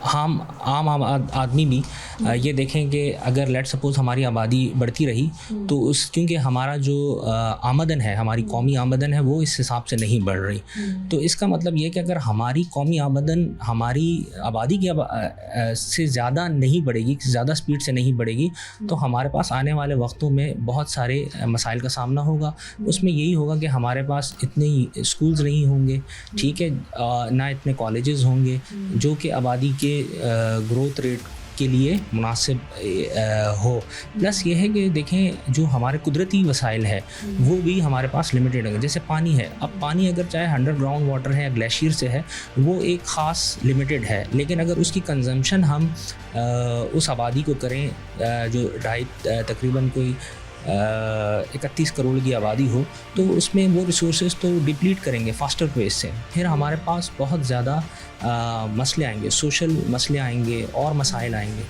Speaker 7: हम आम आदमी भी ये देखें कि अगर लेट सपोज़ हमारी आबादी बढ़ती रही तो क्योंकि हमारा जो आमदन है, हमारी कौमी आमदन है, वो इस हिसाब से नहीं बढ़ रही। तो इसका मतलब ये कि अगर हमारी कौमी आमदन हमारी आबादी की से ज़्यादा नहीं बढ़ेगी, ज़्यादा स्पीड से नहीं बढ़ेगी, तो हमारे पास आने वाले वक्तों में बहुत सारे मसाइल का सामना होगा। उसमें यही होगा कि हमारे पास इतने स्कूल्स नहीं होंगे, ठीक है, ना इतने कॉलेजेस होंगे जो कि आबादी के ग्रोथ रेट के लिए मुनासिब हो। प्लस ये है कि देखें, जो हमारे कुदरती वसाइल है वो भी हमारे पास लिमिटेड है। जैसे पानी है, अब पानी अगर चाहे अंडरग्राउंड वाटर है या ग्लेशियर से है, वो एक ख़ास लिमिटेड है, लेकिन अगर उसकी कंजम्पशन हम उस आबादी को करें जो तकरीबन कोई 31 करोड़ की आबादी हो, तो उसमें वो रिसोर्सेज तो डिप्लीट करेंगे फास्टर पेस से। फिर हमारे पास बहुत ज़्यादा मसले आएंगे, सोशल मसले आएंगे और मसाइल आएंगे।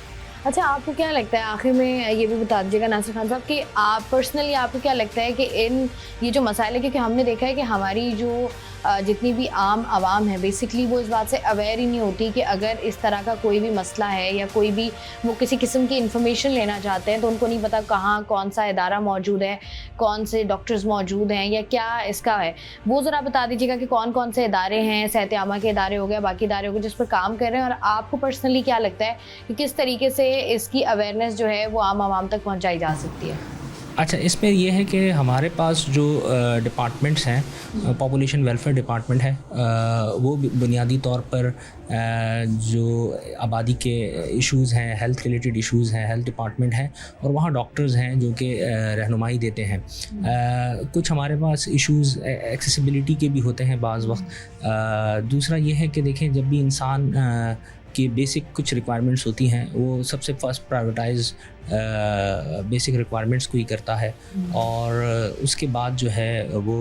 Speaker 1: अच्छा, आपको क्या लगता है, आखिर में ये भी बता दीजिएगा नासिर खान साहब, कि आप पर्सनली आपको क्या लगता है कि ये जो मसाइल है, क्योंकि हमने देखा है कि हमारी जो जितनी भी आम आवाम है बेसिकली वो इस बात से अवेयर ही नहीं होती कि अगर इस तरह का कोई भी मसला है या कोई भी वो किसी किस्म की इन्फॉर्मेशन लेना चाहते हैं तो उनको नहीं पता कहाँ कौन सा इदारा मौजूद है, कौन से डॉक्टर्स मौजूद हैं या क्या इसका है। वो ज़रा बता दीजिएगा कि कौन कौन से इदारे हैं, सेहत आमा के इदारे हो गए, बाकी इदारे हो गए जिस पर काम कर रहे हैं, और आपको पर्सनली क्या लगता है कि किस तरीके से इसकी अवेयरनेस जो है वो आम आवाम तक पहुँचाई जा सकती है?
Speaker 7: अच्छा, इसमें यह है कि हमारे पास जो डिपार्टमेंट्स हैं, पॉपुलेशन वेलफेयर डिपार्टमेंट है, वो बुनियादी तौर पर जो आबादी के इश्यूज़ हैं, हेल्थ रिलेटेड इश्यूज़ हैं, हेल्थ डिपार्टमेंट है, और वहाँ डॉक्टर्स हैं जो कि रहनुमाई देते हैं। कुछ हमारे पास इश्यूज़ एक्सेसिबिलिटी के भी होते हैं बाज़ वक्त। दूसरा ये है कि देखें, जब भी इंसान की बेसिक कुछ रिक्वायरमेंट्स होती हैं, वो सबसे फर्स्ट प्राइवेटाइज बेसिक रिक्वायरमेंट्स को ही करता है, और उसके बाद जो है वो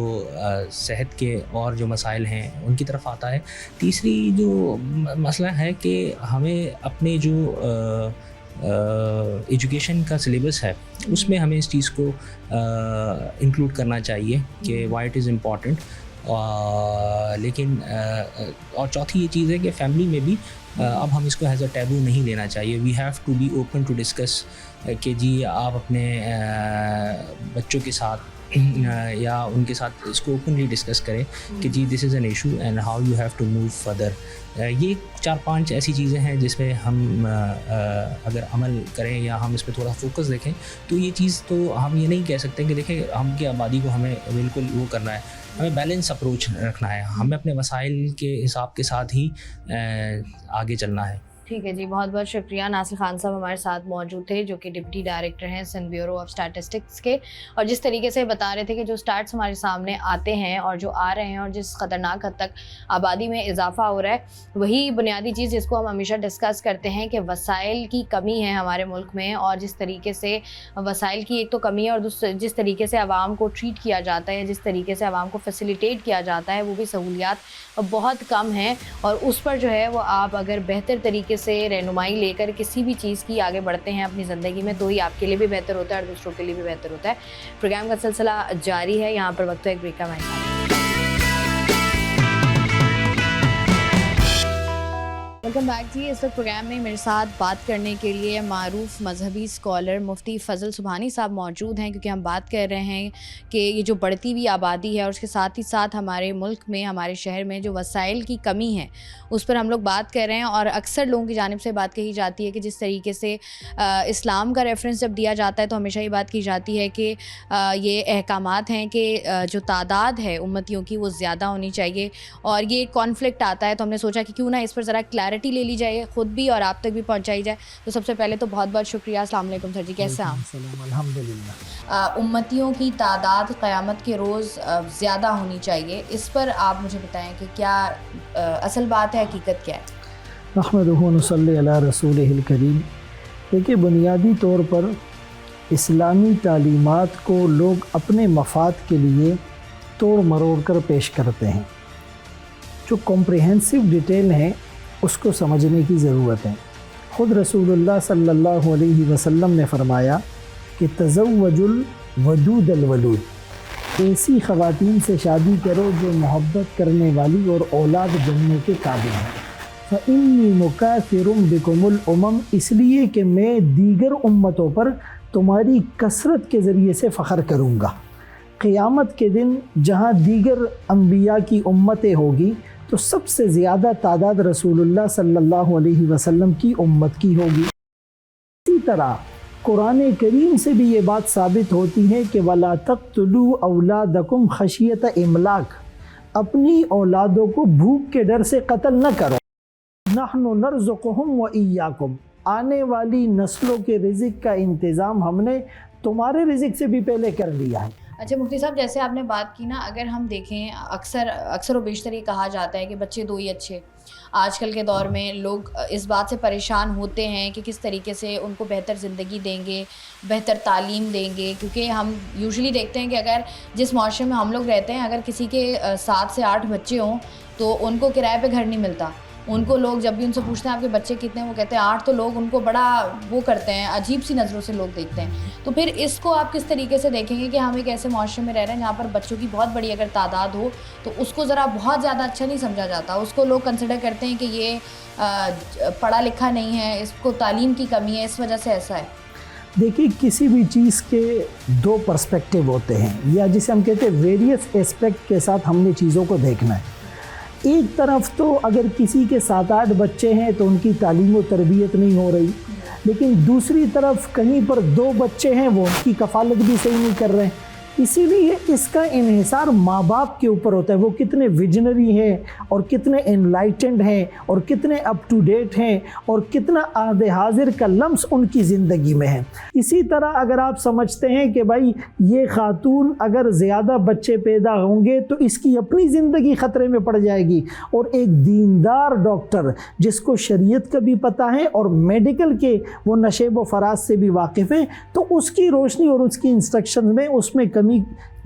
Speaker 7: सेहत के और जो मसाइल हैं उनकी तरफ आता है। तीसरी जो मसला है कि हमें अपने जो एजुकेशन का सिलेबस है उसमें हमें इस चीज़ को इंक्लूड करना चाहिए कि वाई इट इज़ इम्पॉर्टेंट। लेकिन और चौथी ये चीज़ है कि फैमिली में भी अब हम इसको एज अ टैबू नहीं लेना चाहिए। We have to be open to discuss कि जी आप अपने बच्चों के साथ या उनके साथ इसको ओपनली डिस्कस करें कि जी this is an issue and how you have to move further. ये 4-5 ऐसी चीज़ें हैं जिसमें हम अगर अमल करें या हम इस पर थोड़ा फोकस देखें तो ये चीज़, तो हम ये नहीं कह सकते कि देखें हम की आबादी को हमें बिल्कुल वो करना है, हमें बैलेंस अप्रोच रखना है, हमें अपने वसाइल के हिसाब के साथ ही आगे चलना है।
Speaker 1: ठीक है जी, बहुत बहुत शुक्रिया। नासिर खान साहब हमारे साथ मौजूद थे, जो कि डिप्टी डायरेक्टर हैं सिंध ब्यूरो ऑफ स्टैटिस्टिक्स के, और जिस तरीके से बता रहे थे कि जो स्टार्ट्स हमारे सामने आते हैं और जो आ रहे हैं और जिस ख़तरनाक हद तक आबादी में इजाफा हो रहा है, वही बुनियादी चीज़ जिसको हम हमेशा डिस्कस करते हैं कि वसाइल की कमी है हमारे मुल्क में, और जिस तरीके से वसाइल की एक तो कमी है और जिस तरीके से आवाम को ट्रीट किया जाता है, जिस तरीके से आवाम को फैसिलिटेट किया जाता है, वो भी सहूलियात बहुत कम हैं। और उस पर जो है वो आप अगर बेहतर तरीके से रहनुमाई लेकर किसी भी चीज़ की आगे बढ़ते हैं अपनी ज़िंदगी में, तो ही आपके लिए भी बेहतर होता है और दूसरों के लिए भी बेहतर होता है। प्रोग्राम का सिलसिला जारी है, यहाँ पर वक्त है एक ब्रेक का। वेलकम बैक जी। इस वक्त प्रोग्राम में मेरे साथ बात करने के लिए मारूफ मजहबी स्कॉलर मुफ्ती फ़ज़ल सुबहानी साहब मौजूद हैं, क्योंकि हम बात कर रहे हैं कि ये जो बढ़ती हुई आबादी है और उसके साथ ही साथ हमारे मुल्क में, हमारे शहर में जो वसाइल की कमी है उस पर हम लोग बात कर रहे हैं। और अक्सर लोगों की जानिब से बात कही जाती है कि जिस तरीके से इस्लाम का रेफरेंस जब दिया जाता है तो हमेशा ये बात की जाती है कि ये अहकामात हैं कि जो तादाद है उम्मतियों की वो ज़्यादा होनी चाहिए, और ये कॉन्फ्लिक्ट आता है। तो हमने सोचा कि क्यों ना इस पर ज़रा क्लैरिटी ले ली जाए, ख़ुद भी और आप तक भी पहुंचाई जाए। तो सबसे पहले तो बहुत बहुत शुक्रिया। अस्सलाम वालेकुम सर जी, कैसे हैं आप?
Speaker 10: अल्हम्दुलिल्लाह।
Speaker 1: उम्मतियों की तादाद क़यामत के रोज़ ज़्यादा होनी चाहिए, इस पर आप मुझे बताएं कि क्या असल बात है, हकीकत क्या है?
Speaker 10: नहमदुहु व नसल्ली अला रसूलिहिल करीम। देखिए, बुनियादी तौर पर इस्लामी तालीमात को लोग अपने मफाद के लिए तोड़ मरोड़ कर पेश करते हैं। जो कॉम्प्रिहेंसिव डिटेल है उसको समझने की ज़रूरत है। ख़ुद रसूलुल्लाह सल्लल्लाहु अलैहि वसल्लम ने फ़रमाया कि तज़व्वजुल वदूदल वलूद, ऐसी ख़वातीन से शादी करो जो मोहब्बत करने वाली और औलाद जनने के काबिल हैं। फ़इन्नी मुकाफ़िरुम बिकुमुल उमम, इसलिए कि मैं दीगर उम्मतों पर तुम्हारी कसरत के ज़रिए से फ़ख्र करूँगा। क़यामत के दिन जहाँ दीगर अम्बिया की उम्मतें होगी तो सबसे ज़्यादा तादाद रसूलुल्लाह सल्लल्लाहु अलैहि वसल्लम की उम्मत की होगी। इसी तरह कुरान करीम से भी ये बात साबित होती है कि वला तक़्तुलू औलादकुम खशियत इमलाक, अपनी औलादों को भूख के डर से कत्ल न करो। नहनु नर्ज़ुकुहुम व इय्याकुम, आने वाली नस्लों के रिज़्क़ का इंतज़ाम हमने तुम्हारे रिज़्क़ से भी पहले कर लिया है।
Speaker 1: अच्छा मुफ्ती साहब, जैसे आपने बात की ना, अगर हम देखें अक्सर व बेशतर ये कहा जाता है कि बच्चे दो ही अच्छे। आजकल के दौर में लोग इस बात से परेशान होते हैं कि किस तरीके से उनको बेहतर ज़िंदगी देंगे, बेहतर तालीम देंगे, क्योंकि हम यूजुअली देखते हैं कि अगर जिस माशरे में हम लोग रहते हैं, अगर किसी के 7 से 8 बच्चे हों तो उनको किराए पे घर नहीं मिलता। उनको लोग जब भी उनसे पूछते हैं आपके बच्चे कितने हैं, वो कहते हैं 8। तो लोग उनको बड़ा वो करते हैं, अजीब सी नज़रों से लोग देखते हैं। तो फिर इसको आप किस तरीके से देखेंगे कि हम एक ऐसे माशरे में रह रहे हैं जहाँ पर बच्चों की बहुत बड़ी अगर तादाद हो तो उसको ज़रा बहुत ज़्यादा अच्छा नहीं समझा जाता। उसको लोग कंसिडर करते हैं कि ये पढ़ा लिखा नहीं है, इसको तालीम की कमी है, इस वजह से ऐसा है।
Speaker 10: देखिए, किसी भी चीज़ के 2 पर्सपेक्टिव होते हैं, या जिसे हम कहते हैं वेरियस एस्पेक्ट के साथ हमने चीज़ों को देखना है। एक तरफ तो अगर किसी के 7-8 बच्चे हैं तो उनकी तालीम व तरबियत नहीं हो रही, लेकिन दूसरी तरफ कहीं पर 2 बच्चे हैं वो उनकी कफ़ालत भी सही नहीं कर रहे हैं। इसीलिए इसका इन्हिसार माँ बाप के ऊपर होता है, वो कितने विजनरी हैं और कितने एनलाइटेंड हैं और कितने अप टू डेट हैं और कितना आदे हाजिर का लम्स उनकी ज़िंदगी में है। इसी तरह अगर आप समझते हैं कि भाई ये खातून अगर ज़्यादा बच्चे पैदा होंगे तो इसकी अपनी ज़िंदगी ख़तरे में पड़ जाएगी, और एक दीनदार डॉक्टर जिसको शरीयत का भी पता है और मेडिकल के वो नशेब व फराज से भी वाकिफ़ हैं, तो उसकी रोशनी और उसकी इंस्ट्रक्शन में उसमें कमी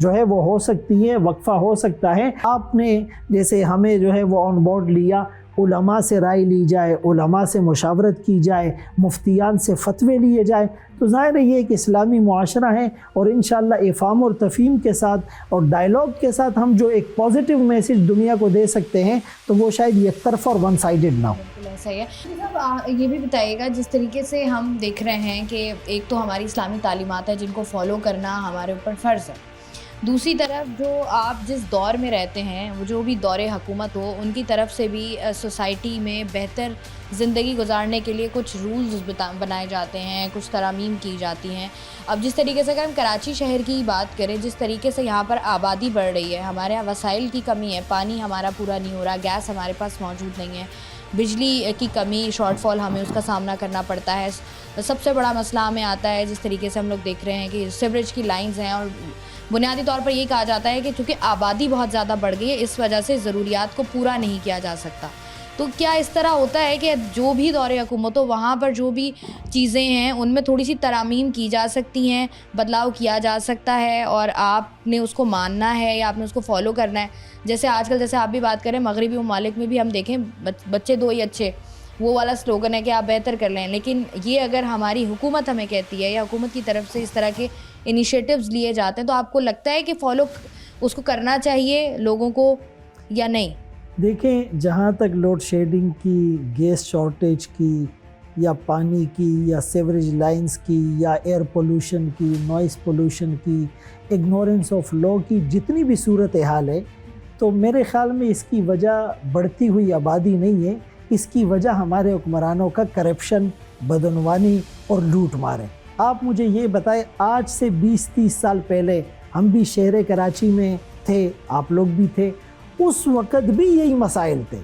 Speaker 10: जो है वो हो सकती है, वक्फ़ा हो सकता है। आपने जैसे हमें जो है वो ऑन बोर्ड लिया, उलमा से राय ली जाए, उलमा से मुशावरत की जाए, मुफ्तियान से फतवे लिए जाए, तो ज़ाहिर है ये एक इस्लामी मुआशरा है। और इंशाअल्लाह इफ़ाम और तफ़हीम के साथ और डायलॉग के साथ हम जो एक पॉजिटिव मैसेज दुनिया को दे सकते हैं तो वो शायद एक तरफ़ा और वन साइडेड ना हो।
Speaker 1: बिल्कुल ऐसा ही है। साहब ये भी बताइएगा, जिस तरीके से हम देख रहे हैं कि एक तो हमारी इस्लामी तालीमात है जिनको फॉलो करना हमारे ऊपर फ़र्ज़ है, दूसरी तरफ जो आप जिस दौर में रहते हैं, वो जो भी दौरे हुकूमत हो, उनकी तरफ से भी सोसाइटी में बेहतर ज़िंदगी गुजारने के लिए कुछ रूल्स बनाए जाते हैं, कुछ तरामीम की जाती हैं। अब जिस तरीके से अगर हम कराची शहर की बात करें, जिस तरीके से यहाँ पर आबादी बढ़ रही है, हमारे यहाँ वसाइल की कमी है, पानी हमारा पूरा नहीं हो रहा, गैस हमारे पास मौजूद नहीं है, बिजली की कमी, शॉर्टफॉल हमें उसका सामना करना पड़ता है। सबसे बड़ा मसला हमें आता है जिस तरीके से हम लोग देख रहे हैं कि सीवरेज की लाइंस हैं और बुनियादी तौर पर ये कहा जाता है कि चूँकि आबादी बहुत ज़्यादा बढ़ गई है, इस वजह से ज़रूरियात को पूरा नहीं किया जा सकता। तो क्या इस तरह होता है कि जो भी दौरे हुकूमत हो वहाँ पर जो भी चीज़ें हैं उनमें थोड़ी सी तरामीम की जा सकती हैं, बदलाव किया जा सकता है और आपने उसको मानना है या आपने उसको फॉलो करना है? जैसे आजकल जैसे आप भी बात करें मगरबी ममालिक में भी हम देखें बच्चे दो ही अच्छे, वो वाला स्लोगन है कि आप बेहतर कर लें। लेकिन ये अगर हमारी हुकूमत हमें कहती है या हुकूमत की तरफ से इस तरह के इनिशिएटिव्स लिए जाते हैं तो आपको लगता है कि फॉलो उसको करना चाहिए लोगों को या नहीं?
Speaker 10: देखें, जहाँ तक लोड शेडिंग की, गैस शॉर्टेज की या पानी की या सीवरेज लाइंस की या एयर पोल्यूशन की, नॉइस पोल्यूशन की, इग्नोरेंस ऑफ लॉ की जितनी भी सूरत हाल है, तो मेरे ख़्याल में इसकी वजह बढ़ती हुई आबादी नहीं है, इसकी वजह हमारे हुक्मरानों का करप्शन, बदनवानी और लूट मार है। आप मुझे ये बताएं, आज से 20-30 साल पहले हम भी शहर कराची में थे, आप लोग भी थे, उस वक़्त भी यही मसाइल थे।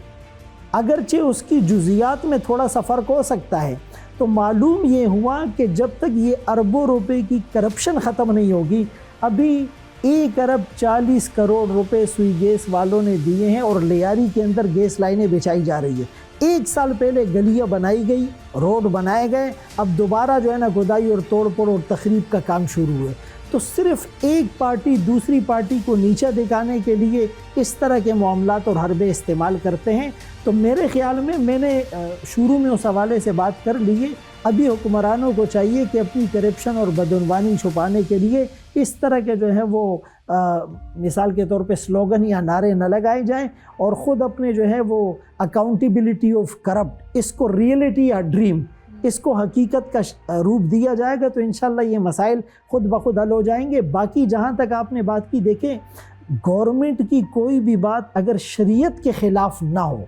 Speaker 10: अगरचे उसकी जुज़ियात में थोड़ा सा फ़र्क हो सकता है, तो मालूम ये हुआ कि जब तक ये अरबों रुपए की करप्शन ख़त्म नहीं होगी, अभी 1 अरब 40 करोड़ रुपए सुई गैस वालों ने दिए हैं और लियारी के अंदर गैस लाइनें बिछाई जा रही है। 1 साल पहले गलियाँ बनाई गई, रोड बनाए गए, अब दोबारा जो है ना खुदाई और तोड़ फोड़ और तखरीब का काम शुरू हुए। तो सिर्फ एक पार्टी दूसरी पार्टी को नीचा दिखाने के लिए इस तरह के मामलात और हरबे इस्तेमाल करते हैं। तो मेरे ख़्याल में मैंने शुरू में उस हवाले से बात कर ली है, अभी हुक्मरानों को चाहिए कि अपनी करप्शन और बदनवानी छुपाने के लिए इस तरह के जो है वो मिसाल के तौर पे स्लोगन या नारे न लगाए जाएं और ख़ुद अपने जो है वो अकाउंटेबिलिटी ऑफ करप्ट, इसको रियलिटी या ड्रीम, इसको हकीकत का रूप दिया जाएगा तो इंशाल्लाह ये मसाइल ख़ुद ब खुद हल हो जाएंगे। बाकी जहाँ तक आपने बात की, देखें, गवर्नमेंट की कोई भी बात अगर शरीयत के ख़िलाफ़ ना हो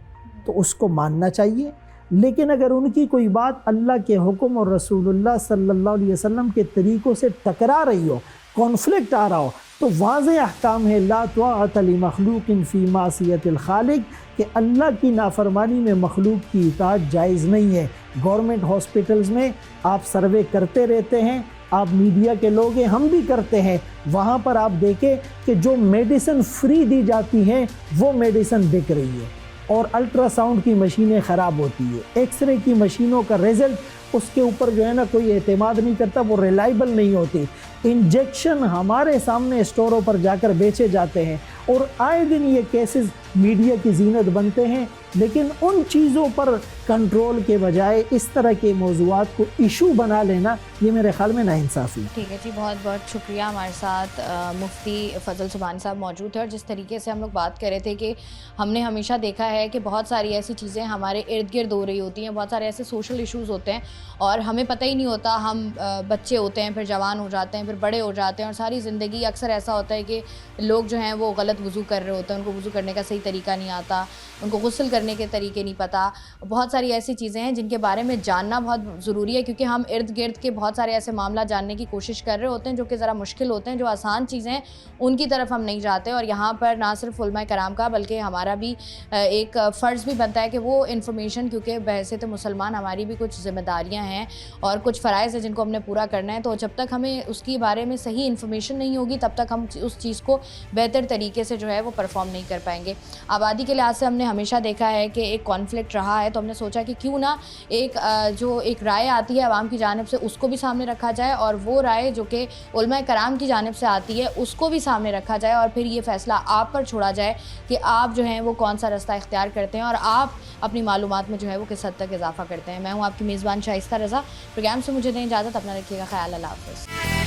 Speaker 10: तो उसको मानना चाहिए, लेकिन अगर उनकी कोई बात अल्लाह के हुक्म और रसूलुल्लाह सल्लल्लाहु अलैहि वसल्लम के तरीक़ों से टकरा रही हो, कॉन्फ्लिक्ट आ रहा हो, तो वाज़ेह अहकाम है ला तआत लिमखलूक़िन फ़ी मासियतिल खालिक, कि अल्लाह की नाफरमानी में मखलूक की इताअत जायज़ नहीं है। गवर्नमेंट हॉस्पिटल्स में आप सर्वे करते रहते हैं, आप मीडिया के लोग हैं, हम भी करते हैं, वहाँ पर आप देखें कि जो मेडिसिन फ्री दी जाती हैं वो मेडिसिन बिक रही है और अल्ट्रासाउंड की मशीनें ख़राब होती है, एक्सरे की मशीनों का रिज़ल्ट उसके ऊपर जो है ना कोई एतमाद नहीं करता, वो रिलायबल नहीं होती। इंजेक्शन हमारे सामने स्टोरों पर जाकर बेचे जाते हैं और आए दिन ये केसेस मीडिया की जीनत बनते हैं, लेकिन उन चीज़ों पर कंट्रोल के बजाय इस तरह के मौज़ूआत को इशू बना लेना, ये मेरे ख्याल में नाइंसाफ़ी।
Speaker 1: ठीक है जी, बहुत बहुत शुक्रिया। हमारे साथ मुफ्ती फ़ज़ल सुबहानी साहब मौजूद थे और जिस तरीके से हम लोग बात कर रहे थे कि हमने हमेशा देखा है कि बहुत सारी ऐसी चीज़ें हमारे इर्द गिर्द हो रही होती हैं, बहुत सारे ऐसे सोशल इश्यूज़ होते हैं और हमें पता ही नहीं होता। हम बच्चे होते हैं, फिर जवान हो जाते हैं, फिर बड़े हो जाते हैं और सारी ज़िंदगी अक्सर ऐसा होता है कि लोग जो हैं वो गलत वज़ू कर रहे होते हैं, उनको वज़ू करने का सही तरीका नहीं आता, उनको गुस्ल करने के तरीके नहीं पता। बहुत सारी ऐसी चीज़ें हैं जिनके बारे में जानना बहुत ज़रूरी है, क्योंकि हम इर्द गिर्द के बहुत सारे ऐसे मामला जानने की कोशिश कर रहे होते हैं जो कि ज़रा मुश्किल होते हैं, जो आसान चीज़ें हैं उनकी तरफ हम नहीं जाते। और यहाँ पर ना सिर्फ उलमा कराम का बल्कि हमारा भी एक फ़र्ज़ भी बनता है कि वो इन्फॉर्मेशन, क्योंकि बहैसियत मुसलमान हमारी भी कुछ ज़िम्मेदारियाँ हैं और कुछ फ़राइज़ हैं जिनको हमने पूरा करना है। तो जब तक हमें उसके बारे में सही इन्फॉर्मेशन नहीं होगी तब तक हम उस चीज़ को बेहतर तरीके से जो है वो परफॉर्म नहीं कर पाएंगे। आबादी के लिहाज से हमने हमेशा देखा है कि एक कॉन्फ्लिक्ट रहा है, तो हमने सोचा कि क्यों ना एक राय आती है आवाम की जानिब से उसको भी सामने रखा जाए और वो राय जो कि उलमा कराम की जानिब से आती है उसको भी सामने रखा जाए और फिर ये फ़ैसला आप पर छोड़ा जाए कि आप जो हैं वो कौन सा रास्ता इख्तियार करते हैं और आप अपनी मालूमात में जो है वो किस हद तक इजाफ़ा करते हैं। मैं हूँ आपकी मेज़बान शाइस्ता रज़ा। प्रोग्राम से मुझे दें इजाज़त, अपना रखिएगा ख्याल। अल्लाह हाफ़िज़।